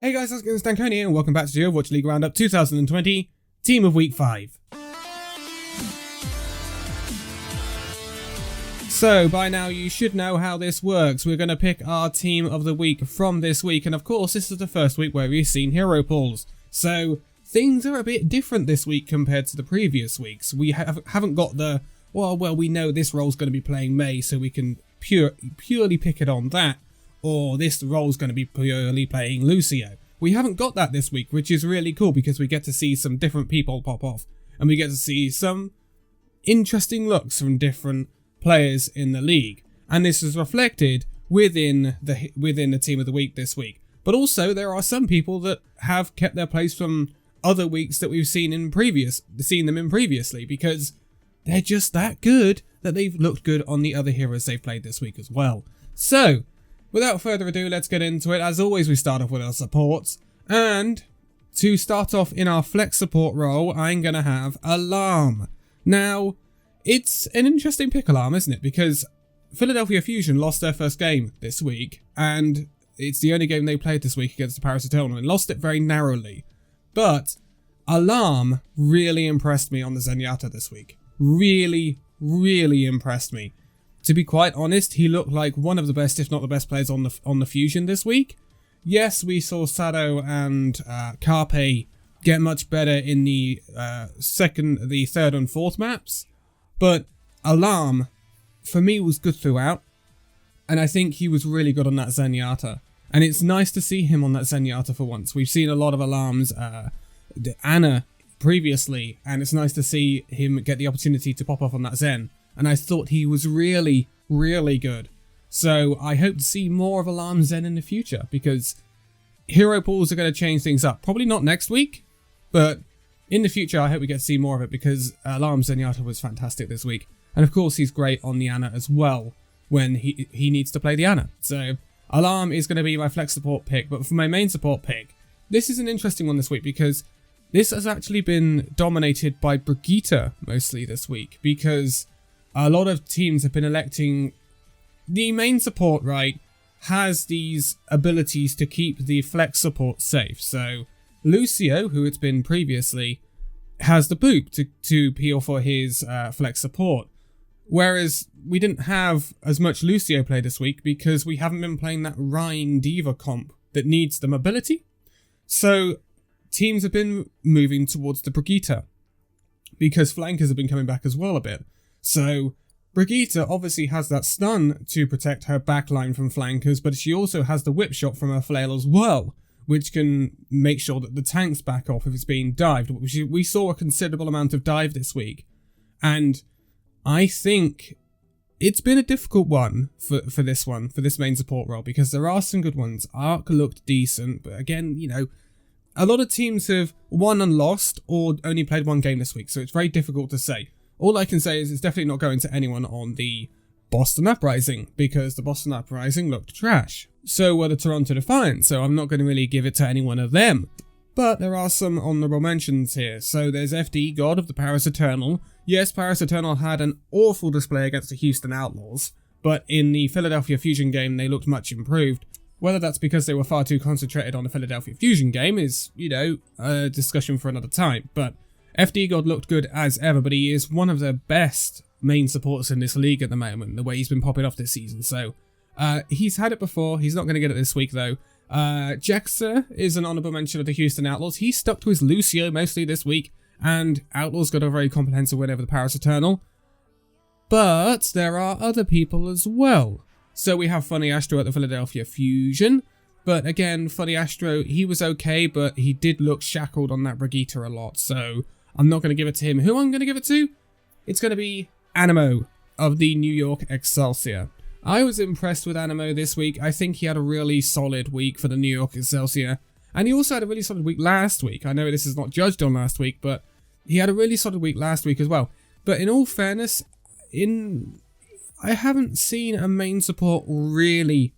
Hey guys, how's it going? It's Danconia and welcome back to the Overwatch League Roundup 2020 Team of Week 5. So, by now you should know how this works. We're going to pick our Team of the Week from this week, and of course this is the first week where we've seen hero pools. So, things are a bit different this week compared to the previous weeks. We haven't got the, well, we know this role's going to be playing Mei, so we can purely pick it on that. Or this role's going to be purely playing Lucio. We haven't got that this week, which is really cool because we get to see some different people pop off. And we get to see some interesting looks from different players in the league. And this is reflected within the Team of the Week this week. But also there are some people that have kept their place from other weeks that we've seen them in previously, because they're just that good that they've looked good on the other heroes they've played this week as well. So, without further ado, let's get into it. As always, we start off with our supports. And to start off in our flex support role, I'm going to have Alarm. Now, it's an interesting pick, Alarm, isn't it? Because Philadelphia Fusion lost their first game this week, and it's the only game they played this week against the Paris Eternal, and lost it very narrowly. But Alarm really impressed me on the Zenyatta this week. Really, really impressed me. To be quite honest, he looked like one of the best, if not the best players on the Fusion this week. Yes, we saw Sado and Carpe get much better in the third and fourth maps, but Alarm, for me, was good throughout, and I think he was really good on that Zenyatta. And it's nice to see him on that Zenyatta for once. We've seen a lot of Alarms, Anna previously, and it's nice to see him get the opportunity to pop off on that Zen. And I thought he was really, really good. So I hope to see more of Alarm Zen in the future, because hero pools are going to change things up. Probably not next week, but in the future I hope we get to see more of it, because Alarm Zenyatta was fantastic this week. And of course he's great on the Anna as well when he needs to play the Anna. So Alarm is going to be my flex support pick, but for my main support pick, this is an interesting one this week, because this has actually been dominated by Brigitte mostly this week, because a lot of teams have been electing the main support, right, has these abilities to keep the flex support safe. So Lucio, who it's been previously, has the boop to peel for his flex support. Whereas we didn't have as much Lucio play this week because we haven't been playing that Rhine Diva comp that needs the mobility. So teams have been moving towards the Brigitte, because flankers have been coming back as well a bit. So Brigitte obviously has that stun to protect her backline from flankers, but she also has the whip shot from her flail as well, which can make sure that the tanks back off if it's being dived. We saw a considerable amount of dive this week, and I think it's been a difficult one for this main support role, because there are some good ones. Arc looked decent, but again, you know, a lot of teams have won and lost or only played one game this week, so it's very difficult to say. All I can say is it's definitely not going to anyone on the Boston Uprising, because the Boston Uprising looked trash. So were the Toronto Defiant, so I'm not going to really give it to any one of them. But there are some honourable mentions here. So there's FD God of the Paris Eternal. Yes, Paris Eternal had an awful display against the Houston Outlaws, but in the Philadelphia Fusion game they looked much improved. Whether that's because they were far too concentrated on the Philadelphia Fusion game is, you know, a discussion for another time, but FD God looked good as ever, but he is one of the best main supporters in this league at the moment, the way he's been popping off this season. So he's had it before. He's not going to get it this week, though. Jexer is an honourable mention of the Houston Outlaws. He stuck to his Lucio mostly this week, and Outlaws got a very comprehensive win over the Paris Eternal. But there are other people as well. So we have Funny Astro at the Philadelphia Fusion. But again, Funny Astro, he was okay, but he did look shackled on that Brigitte a lot, so I'm not going to give it to him. Who I'm going to give it to? It's going to be Animo of the New York Excelsior. I was impressed with Animo this week. I think he had a really solid week for the New York Excelsior. And he also had a really solid week last week. I know this is not judged on last week, but he had a really solid week last week as well. But in all fairness, I haven't seen a main support really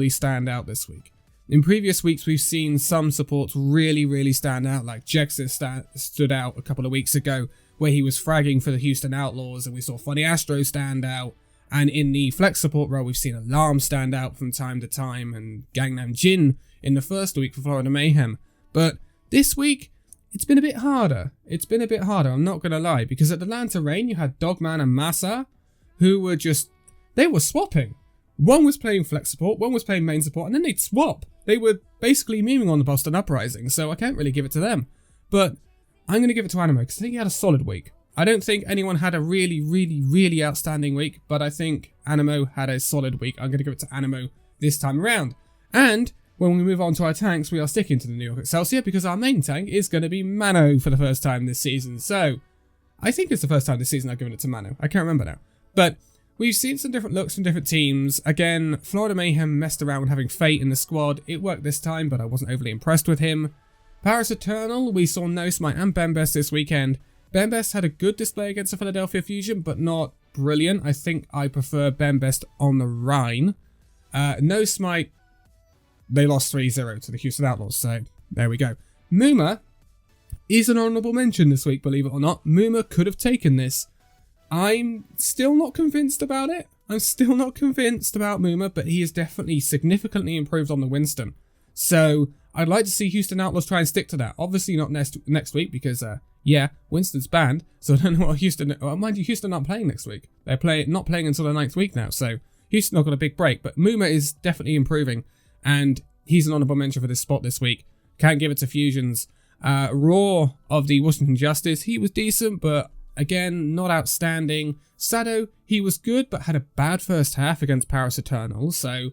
stand out this week. In previous weeks, we've seen some supports really stand out, like Jexer stood out a couple of weeks ago, where he was fragging for the Houston Outlaws, and we saw Funny Astro stand out. And in the flex support role, we've seen Alarm stand out from time to time, and Gangnam Jin in the first week for Florida Mayhem. But this week, it's been a bit harder. I'm not going to lie, because at Atlanta Reign, you had Dogman and Massa, who were just, they were swapping. One was playing flex support, one was playing main support, and then they'd swap. They were basically memeing on the Boston Uprising, so I can't really give it to them. But I'm going to give it to Animo, because I think he had a solid week. I don't think anyone had a really outstanding week, but I think Animo had a solid week. I'm going to give it to Animo this time around. And when we move on to our tanks, we are sticking to the New York Excelsior, because our main tank is going to be Mano for the first time this season. So I think it's the first time this season I've given it to Mano. I can't remember now. But we've seen some different looks from different teams. Again, Florida Mayhem messed around with having Fate in the squad. It worked this time, but I wasn't overly impressed with him. Paris Eternal, we saw No Smite and Bembest this weekend. Bembest had a good display against the Philadelphia Fusion, but not brilliant. I think I prefer Bembest on the Rhine. No Smite, they lost 3-0 to the Houston Outlaws, so there we go. Muma is an honourable mention this week, believe it or not. Muma could have taken this. I'm still not convinced about it. I'm still not convinced about Muma, but he is definitely significantly improved on the Winston. So I'd like to see Houston Outlaws try and stick to that. Obviously not next week, because yeah, Winston's banned. So I don't know what Houston. Well, mind you, Houston aren't playing next week. They're not playing until the 9th week now. So Houston not got a big break, but Muma is definitely improving, and he's an honourable mention for this spot this week. Can't give it to Fusions. Raw of the Washington Justice, he was decent, but again, not outstanding. Sado, he was good, but had a bad first half against Paris Eternal. So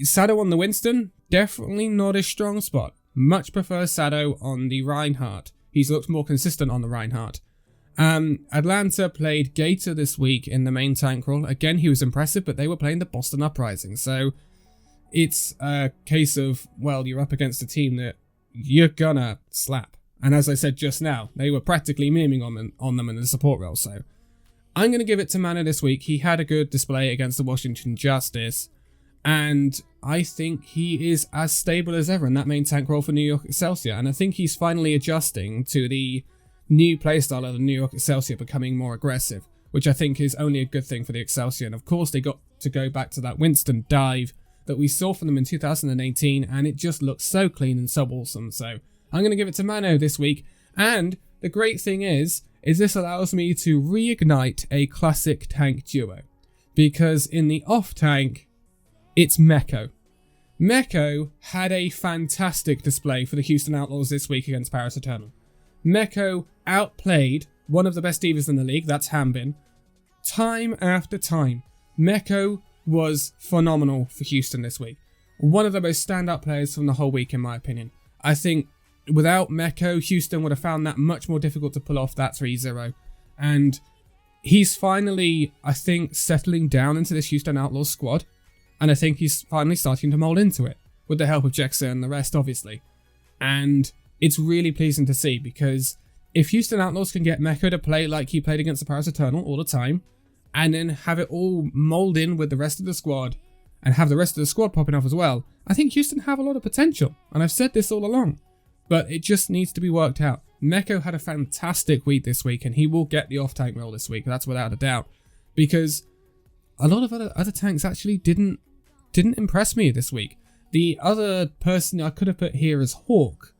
Sado on the Winston, definitely not a strong spot. Much prefer Sado on the Reinhardt. He's looked more consistent on the Reinhardt. Atlanta played Gator this week in the main tank role. Again, he was impressive, but they were playing the Boston Uprising. So it's a case of, well, you're up against a team that you're gonna slap. And as I said just now, they were practically memeing on them in the support role. So I'm going to give it to Mano this week. He had a good display against the Washington Justice, and I think he is as stable as ever in that main tank role for New York Excelsior. And I think he's finally adjusting to the new playstyle of the New York Excelsior, becoming more aggressive, which I think is only a good thing for the Excelsior. And of course, they got to go back to that Winston dive that we saw from them in 2018, and it just looks so clean and so awesome. So I'm going to give it to Mano this week. And the great thing is this allows me to reignite a classic tank duo, because in the off tank, it's Meko. Meko had a fantastic display for the Houston Outlaws this week against Paris Eternal. Meko outplayed one of the best divas in the league, that's Hanbin, time after time. Meko was phenomenal for Houston this week. One of the most standout players from the whole week, in my opinion. I think without Meko, Houston would have found that much more difficult to pull off that 3-0. And he's finally, I think, settling down into this Houston Outlaws squad. And I think he's finally starting to mold into it, with the help of Jexa and the rest, obviously. And it's really pleasing to see, because if Houston Outlaws can get Meko to play like he played against the Paris Eternal all the time, and then have it all mold in with the rest of the squad, and have the rest of the squad popping off as well, I think Houston have a lot of potential. And I've said this all along, but it just needs to be worked out. Meko had a fantastic week this week, and he will get the off-tank role this week, that's without a doubt. Because a lot of other tanks actually didn't impress me this week. The other person I could have put here is Hawk.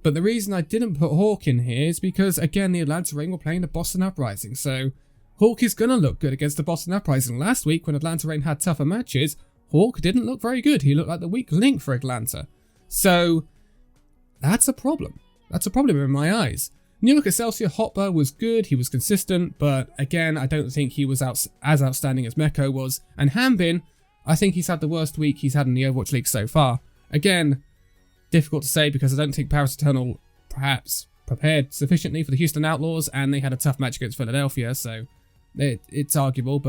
But the reason I didn't put Hawk in here is because, again, the Atlanta Reign were playing the Boston Uprising. So Hawk is going to look good against the Boston Uprising. Last week, when Atlanta Reign had tougher matches, Hawk didn't look very good. He looked like the weak link for Atlanta. So that's a problem. That's a problem in my eyes. New York Excelsior Hotbar was good. He was consistent. But again, I don't think he was as outstanding as Meko was. And Hanbin, I think he's had the worst week he's had in the Overwatch League so far. Again, difficult to say, because I don't think Paris Eternal perhaps prepared sufficiently for the Houston Outlaws, and they had a tough match against Philadelphia, so it's arguable.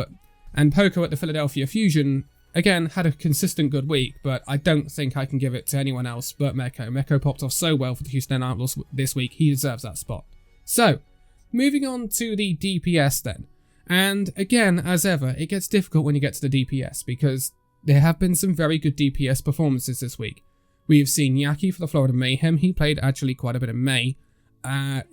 And Poco at the Philadelphia Fusion, again, had a consistent good week, but I don't think I can give it to anyone else but Meko. Meko popped off so well for the Houston Outlaws this week, he deserves that spot. So, moving on to the DPS then. And again, as ever, it gets difficult when you get to the DPS, because there have been some very good DPS performances this week. We have seen Yaki for the Florida Mayhem. He played actually quite a bit in May.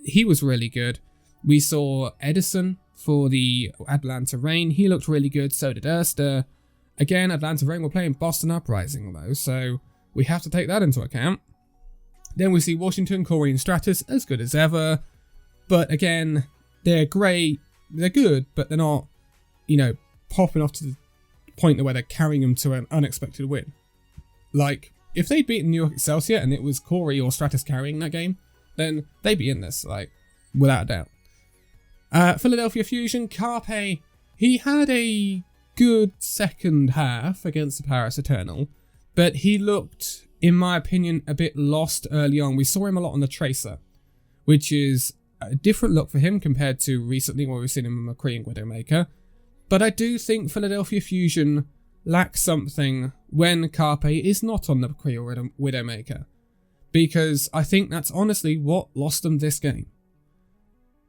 He was really good. We saw Edison for the Atlanta Reign. He looked really good. So did Erster. Again, Atlanta Reign were playing Boston Uprising though, so We have to take that into account. Then we see Washington, Corey, and Stratus as good as ever. But again, they're great. They're good, but they're not, popping off to the point where they're carrying them to an unexpected win. Like, if they'd beaten New York Excelsior and it was Corey or Stratus carrying that game, then they'd be in this, without a doubt. Philadelphia Fusion, Carpe, he had a good second half against the Paris Eternal, but he looked, in my opinion, a bit lost early on. We saw him a lot on the Tracer, which is a different look for him compared to recently where we've seen him in McCree and Widowmaker. But I do think Philadelphia Fusion lacks something when Carpe is not on the McCree or Widowmaker, because I think that's honestly what lost them this game.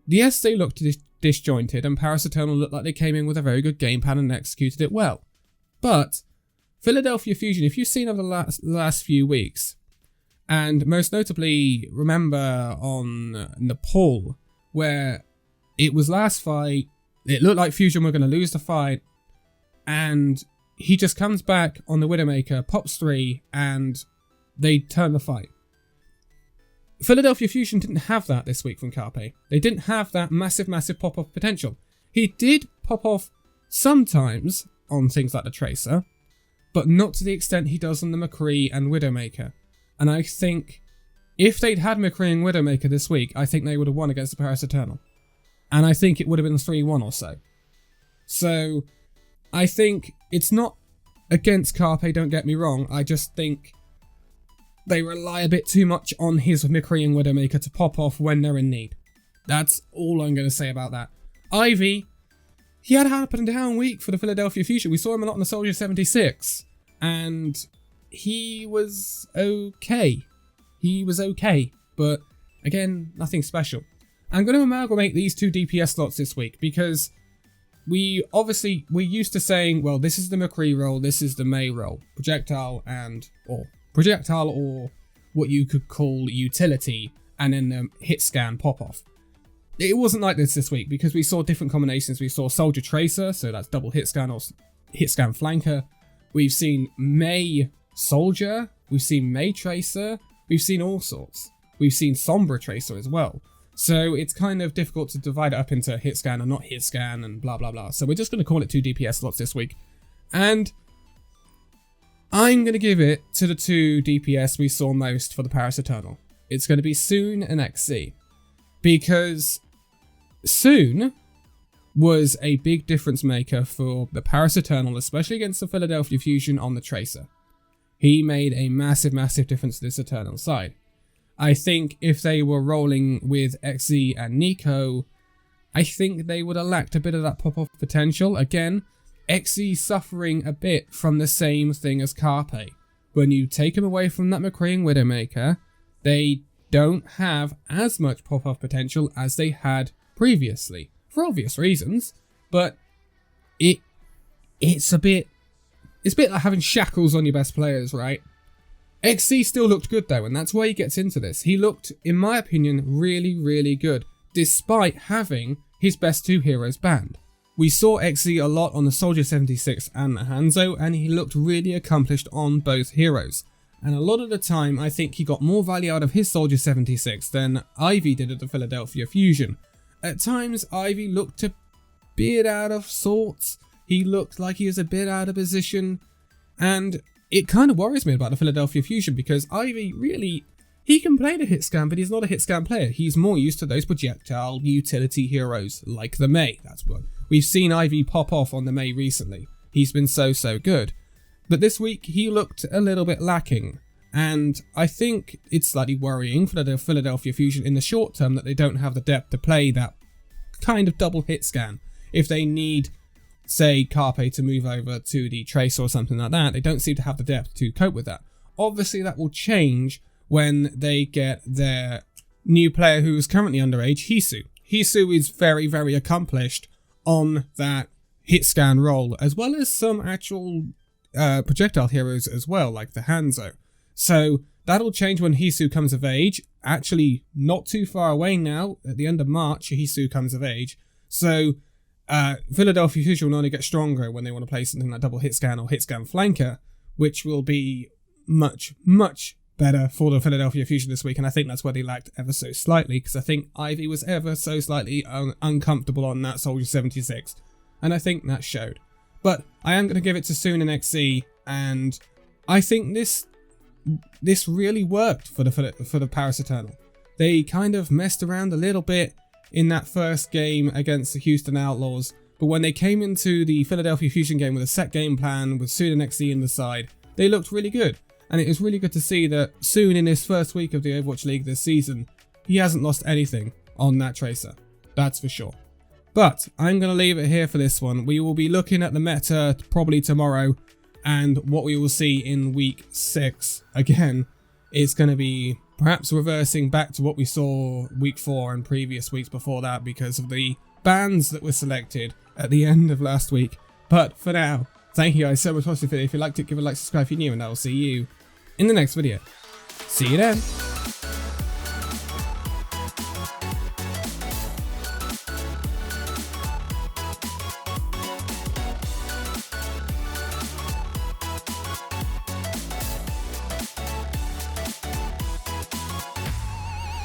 Yes, they looked disjointed, and Paris Eternal looked like they came in with a very good game plan and executed it well. But Philadelphia Fusion, if you've seen over the last few weeks, and most notably remember on Nepal, where it was last fight, it looked like Fusion were going to lose the fight, and he just comes back on the Widowmaker, pops 3, and they turn the fight. Philadelphia Fusion didn't have that this week from Carpe. They didn't have that massive pop-off potential. He did pop off sometimes on things like the Tracer, but not to the extent he does on the McCree and Widowmaker. And I think if they'd had McCree and Widowmaker this week, I think they would have won against the Paris Eternal. And I think it would have been 3-1 or so. So I think it's not against Carpe, don't get me wrong. I just think they rely a bit too much on his McCree and Widowmaker to pop off when they're in need. That's all I'm going to say about that. Ivy, he had an up and down week for the Philadelphia Fusion. We saw him a lot on the Soldier 76, and he was okay. But again, nothing special. I'm going to amalgamate these two DPS slots this week because we're used to saying, well, this is the McCree role, this is the May role, projectile or what you could call utility, and then the hit scan pop off. It wasn't like this week because we saw different combinations. We saw Soldier Tracer, so that's double hit scan or hit scan flanker. We've seen May Soldier, we've seen May Tracer, we've seen all sorts. We've seen Sombra Tracer as well. So it's kind of difficult to divide it up into hit scan and not hit scan and blah blah blah. So we're just going to call it 2 DPS slots this week. And I'm going to give it to the 2 DPS we saw most for the Paris Eternal. It's going to be Soon and XC. Because Soon was a big difference maker for the Paris Eternal, especially against the Philadelphia Fusion on the Tracer. He made a massive difference to this Eternal side. I think if they were rolling with XZ and Nico, I think they would have lacked a bit of that pop-off potential. Again, XZ suffering a bit from the same thing as Carpe. When you take him away from that McCree and Widowmaker, they don't have as much pop-off potential as they had previously. For obvious reasons, but it's a bit like having shackles on your best players, right? XC still looked good though, and that's why he gets into this. He looked, in my opinion, really good, despite having his best 2 heroes banned. We saw XC a lot on the Soldier 76 and the Hanzo, and he looked really accomplished on both heroes. And a lot of the time, I think he got more value out of his Soldier 76 than Ivy did at the Philadelphia Fusion. At times, Ivy looked a bit out of sorts. He looked like he was a bit out of position, and it kind of worries me about the Philadelphia Fusion because Ivy really, he can play the hit scan, but he's not a hit scan player. He's more used to those projectile utility heroes like the May. That's what we've seen Ivy pop off on the May recently. He's been so good. But this week he looked a little bit lacking, and I think it's slightly worrying for the Philadelphia Fusion in the short term that they don't have the depth to play that kind of double hit scan. If they need, say, Carpe to move over to the Trace or something like that, they don't seem to have the depth to cope with that. Obviously that will change when they get their new player who is currently underage, Hisu. Hisu is very accomplished on that hit scan role, as well as some actual projectile heroes as well, like the Hanzo. So that'll change when Hisu comes of age. Actually, not too far away now. At the end of March, Hisu comes of age. So Philadelphia Fusion will only get stronger when they want to play something like double hit scan or hit scan flanker, which will be much, much better for the Philadelphia Fusion this week, and I think that's where they lacked ever so slightly, because I think Ivy was ever so slightly uncomfortable on that Soldier 76, and I think that showed. But I am going to give it to Soon and XC, and I think this really worked for the Paris Eternal. They kind of messed around a little bit in that first game against the Houston Outlaws, but when they came into the Philadelphia Fusion game with a set game plan with Soon and XC in the side, they looked really good. And it was really good to see that Soon, in his first week of the Overwatch League this season, he hasn't lost anything on that Tracer. That's for sure. But I'm going to leave it here for this one. We will be looking at the meta probably tomorrow, and what we will see in week 6. Again, it's going to be perhaps reversing back to what we saw week 4 and previous weeks before that because of the bans that were selected at the end of last week. But for now, thank you guys so much for watching the video. If you liked it, give it a like, subscribe if you're new, and I will see you in the next video. See you then.